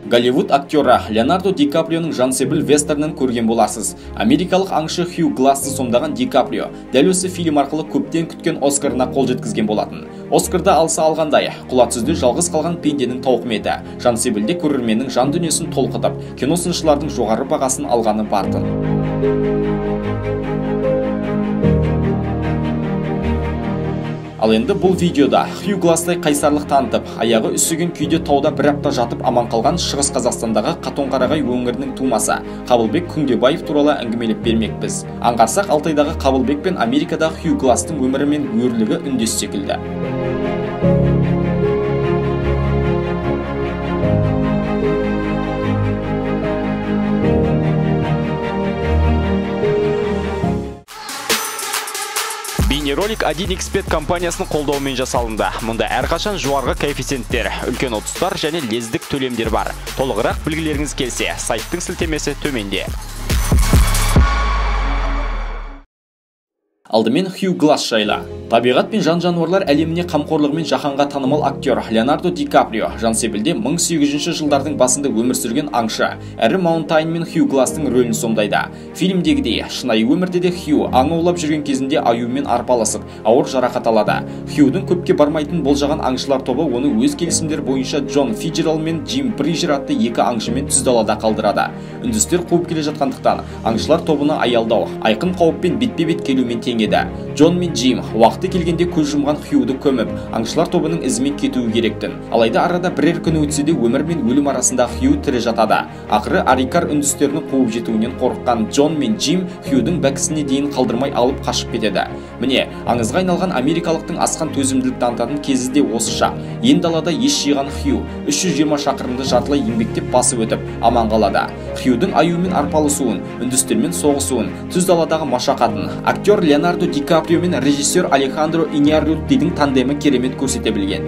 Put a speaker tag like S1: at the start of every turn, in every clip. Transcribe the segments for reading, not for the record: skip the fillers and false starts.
S1: Голливуд актері Леонардо Ди Каприоның жансебіл вестернін көрген боларсыз. Америкалық аңшы Хью Глассты сомдаған Ди Каприо дәл осы фильм арқылы көптен күткен Оскарына қол жеткізген болатын. Оскарда алса алғандай, құлатсызды жалғыз қалған пенденің тауқыметі жансебілде көрерменнің жан дүниесін толқытып, кино сыншылардың жоғары бағасын алғаны бартын. Ал енді бұл видеода Хью Гласстай қайсарлық танытып, аяғы үсіген күйде тауда бір апта жатып аман қалған Шығыс Қазақстандағы Қатонқарағай өңірінің тумасы Қабылбек Күндебаев туралы әңгімелеп бермекпіз. Аңғарсақ, Алтайдағы Қабылбек пен Америкадағы Хью Гласстың өмірі мен өрлігі үндес секілді. Бейнеролик 1xBet компаниясының қолдауымен жасалынды. Мұнда әрқашан жоғарғы коэффициенттер, үлкен ұтыстар және лездік төлемдер бар. Толығырақ білгілеріңіз келсе, сайттың сілтемесі төменде. Алдымен Хью Гласс жайлы. Табиғат пен жан-жануарлар әлеміне қамқорлығымен жаһанға танымал актер Леонардо Ди Каприо жансебілде 1800 жылдардың басында өмір сүрген аңшы әрі Маунтайн мен Хью Гласстың рөлін сомдайды. Фильмдегідей, шынайы өмірде де Хью аң аулап жүрген кезінде аюмен арпалысып, ауыр жарақат алады. Хьюдің көпке бармайтын болжаған аңшылар тобы оны өз келісімдер бойынша Джон Фиджеральд мен Джим Бриджер атты екі аңшымен түз далада қалдырады. Үндістер қуып келе жатқандықтан, аңшылар тобына аялдау, айқын қауіппен бетпе-бет келумен тең еді. Джон мен Джим уақыты келгенде көз жұмған Хьюді көміп, аңшылар тобының ізімен кетуі керектін. Алайда арада бірер күні өтсе де өмір мен өлім арасында Хью тірі жатады. Ақыры Арикар үндістерінің қуып жетуінен қорыққан Джон мен Джим Хьюдің бәкісіне дейін қалдырмай алып қашып кетеді. Міне, аңызға айналған америкалықтың асқан төзімділік танытатын кезі де осы шақ. Ен далада еш жиған Хью 320 шақырымды жартылай еңбектеп басып өтіп, аман қалады. Хьюдің аюмен арпалысуын, үндістермен соғысуын, түз даладағы машақатын актер Леонардо Ди Каприо мен режиссер Алехандро Иньярритудің тандемі керемет көрсете білген.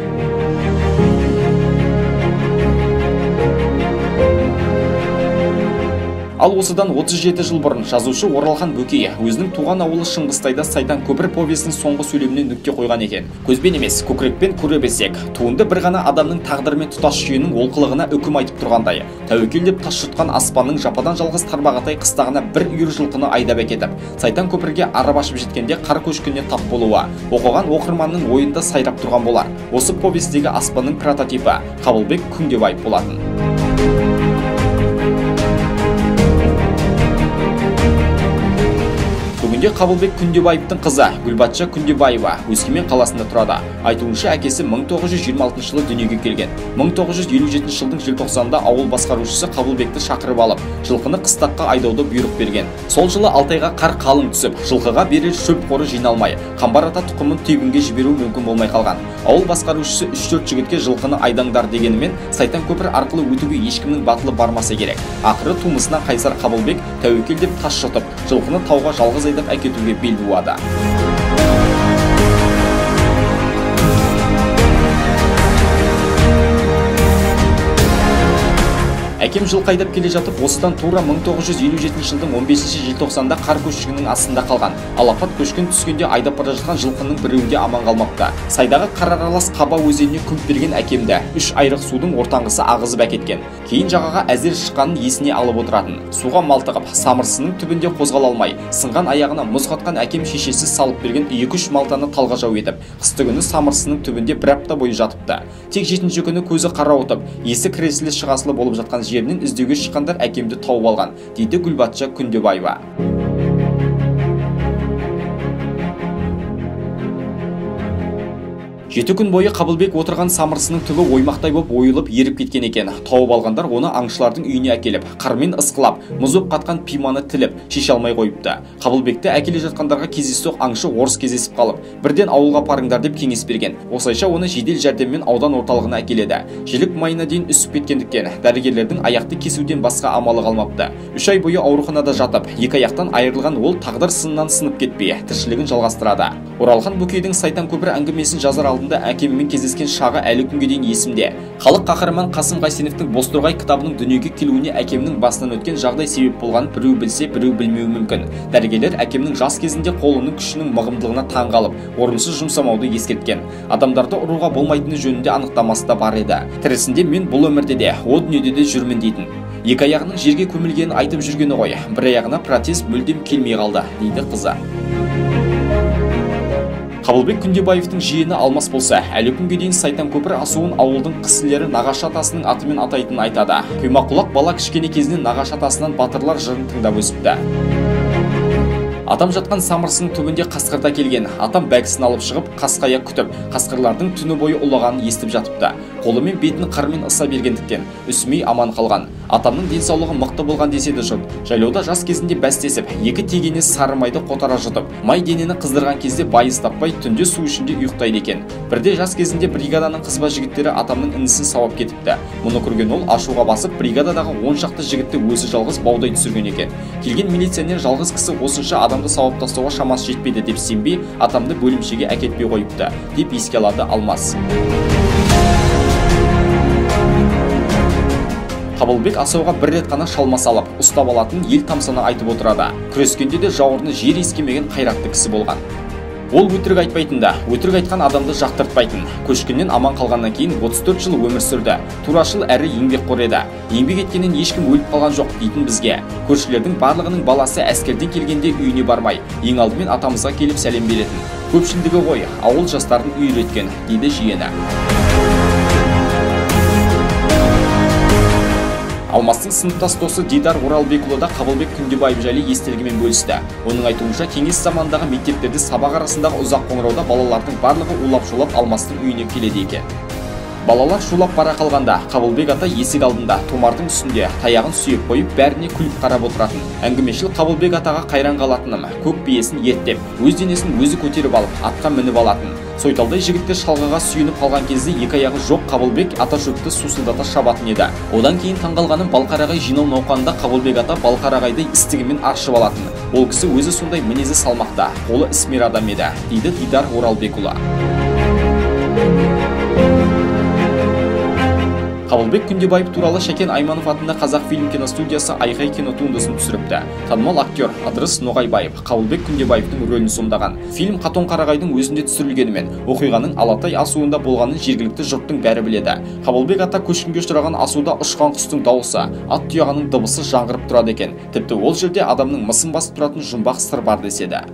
S1: Ал осыдан 37 жыл бұрын жазушы Оралхан Бөкей өзінің туған ауылы Шыңғыстайда Сайтан көпір повесінің соңғы сөйлеміне нүкте қойған екен. Көзбен емес, көкірекпен көре білсек, туынды бір ғана адамның тағдырымен тұтас жүйенің олқылығына үкім айтып тұрғандай, тәуекел деп тас жұтқан аспанның жападан жалғыз тарбағатай қыстағына бір үйір жылқыны айдап әкетіп, Сайтан көпірге арып ашып жеткенде қар көшкініне тап болуы, оқыған оқырманның ойында сайрап тұрған болар. Осы повестегі аспанның прототипі Қабылбек Күндебаев болатын. Бүгінде Қабылбек Күндебаевтың қызы Гүлбатша Күндебаева Өскемен қаласында тұрады. Айтуынша, әкесі 1926 жылы дүниеге келген. 1957 жылдың желтоқсанында ауыл басқарушысы Қабылбекті шақырып алып, жылқыны қыстаққа айдауды бұйрық берген. Сол жылы Алтайға қар қалың түсіп, жылқыға берер шөп қоры жиналмай, Қамбар ата тұқымын тегінге жіберу мүмкін болмай қалған. Ауыл басқарушысы 3-4 жігітке жылқыны айдаңдар дегенімен, Сайтан көпір арқылы өтуге ешкімнің батылы бармаса керек. Ақыры тумысынан қайсар Қабылбек тәуекел деп тас жұтып, жылқыны тауға жалғыз айдап әкетуге бел буады. Әкем жылқы айдап келе жатып, осыдан тура 1957 жылдың 15 желтоқсанда қар көшкінінің астында қалған. Алапат көшкін түскенде айдап бара жатқан жылқының біреуінде аман қалмапты. Сайдағы қар аралас Қаба өзеніне күмп берген әкемді 3 айрық судың ортаңғысы ағызып әкеткен. Кейін жағаға әзер шыққанын есіне алып отыратын. Суға малтығып, самырсының түбінде қозғала алмай, сынған аяғына мұз қатқан әкем шешесі салып берген 2-3 малтаны талғажау етіп, қыстыгүні самырсының түбінде бір апта бойы жатыпты. Тек 7-ші күні көзі қарауытып, есі кіресілі шығасылы болып жатқан жерінен іздеуге шыққандар әкемді тауып алған, дейді Гүлбатша Күндебаева. 7 күн бойы Қабылбек отырған самырсының түбі оймақтай боп ойылып еріп кеткен екен. Тауып алғандар оны аңшылардың үйіне әкеліп, қармен ысқылап, мұзып қатқан пиманы тіліп, шеше алмай қойыпты. Қабылбекті әкеле жатқандарға кездейсоқ аңшы орыс кездесіп қалып, бірден ауылға апарыңдар деп кеңес берген. Осылайша оны жедел жәрдеммен аудан орталығына әкеледі. Жілік майына дейін үсіп кеткендіктен дәрігерлердің аяқты кесуден басқа амалы қалмапты. 3 ай бойы ауруханада жатып, 2 аяқтан айырылған ол тағдыр сынынан сынып кетпей, тіршілігін жалғастырады. Оралхан Бөкейдің Сайтан көпірі әңгімесін жазар алдында алдында әкеммен кездескен шағы әлі күнге дейін есімде. Халық қаһарманы Қасым Қайсеновтің Бозторғай кітабының дүниеге келуіне әкемнің басынан өткен жағдай себеп болғанын біреу білсе, біреу білмеуі мүмкін. Дәрігерлер әкемнің жас кезінде қолының күшінің мығымдылығына таң қалып, орынсыз жұмсамауды ескерткен. Адамдарды ұруға болмайтыны жөнінде анықтамасы да бар еді. Тірісінде мен бұл өмірде де, о дүниеде де жүрмін дейтін. Екі аяғының жерге көмілгенін айтып жүргені ғой, бір аяғына протез мүлдем келмей қалды, дейді қызы. Қабылбек Күндебаевтың жиені Алмас болса, әлі күнге дейін Сайтан көпір асуын ауылдың кісілері Нағашы атасының атымен атайтынын айтады. Құймақұлақ бала кішкене кезінен Нағашы атасынан батырлар жырын тыңдап өсіпті. Атам жатқан самырсының түбінде қасқырда келген. Атам бәкісін алып шығып, қасқая күтіп, қасқырлардың түні бойы ұлағанын естіп жатыпты. Қолымен бетін қармен ыса бергендіктен үсімей аман қалған. Атамның денсаулығы мықты болған деседі жұрт. Жайлауда жас кезінде бәстесіп, екі тегене сары майды қотара жұтып, май денені қыздырған кезде байыз таппай түнде су ішінде ұйықтайды екен. Бірде жас кезінде бригаданың қызба жігіттері атамның інісін сауап кетіпті. Мұны көрген ол ашуға басып, бригададағы 10 шақты жігітті өзі жалғыз баудай түсірген екен. Келген милиционер жалғыз кісі осынша адамды сауап тастауға шамасы жетпейді деп сенбей, атамды бөлімшеге әкетпей қойыпты, деп еске алады Алмас. Қабылбек асауға бір рет қана шалма салып, ұстап алатын ел тамсана айтып отырады. Күрескенде де жауырыны жер ескемеген қайратты кісі болған. Ол өтірік айтпайтын да, өтірік айтқан адамды жақтыртпайтын. Көшкіннен аман қалғаннан кейін 34 жыл өмір сүрді. Турашыл әрі еңбекқор еді. Еңбек еткеннен ешкім өліп қалған жоқ дейтін бізге. Көршілердің барлығының баласы әскерден келгенде үйіне бармай, ең алдымен атамызға келіп сәлем беретін. Көпшілдігі ғой, ауыл жастарын үйреткен, дейді жиені. Алмастың сыныптас досы Дидар Оралбекұлы да Қабылбек Күндебаев жайлы естелігімен бөлісті. Оның айтуынша, кеңес заманындағы мектептерде сабақ арасындағы ұзақ қоңырауда балалардың барлығы улап-шулап Алмастың үйіне келеді екен. Балалар шулап бара қалғанда, Қабылбек ата есік алдында, томардың үстінде таяғын сүйеп қойып, бәріне күліп қарап отыратын. Әңгімешіл Қабылбек атаға қайран қалатыным, көк биесін еттеп, өз денесін өзі көтеріп алып, атқа мініп алатын. Сойталдай жігіттер шалғыға сүйініп қалған кезде екі аяғы жоқ Қабылбек ата шөпті сусылдата шабатын еді. Одан кейін таңғалғаным балқарағай жинау науқанында Қабылбек ата балқарағайды істігімен аршып алатын. Ол кісі өзі сондай мінезі салмақта, қолы ісмер адам еді, дейді Дидар Оралбекұлы. Қабылбек Күндебаев туралы Шәкен Айманов атында Қазақфильм киностудиясы Айғай кинотуындысын түсіріпті. Танымал актер Ыдырыс Ноғайбаев Қабылбек Күндебаевтың рөлін сомдаған. Фильм Қатон-Қарағайдың өзінде түсірілгенімен, оқиғаның Алатай асуында болғанын жергілікті жұрттың бәрі біледі. Қабылбек ата көшкінге ұшыраған асуда ұшқан құстың дауысы, ат тұяғының дыбысы жаңғырып тұрады екен. Тіпті ол жерде адамның мысын басып тұратын жұмбақ сыр бар деседі.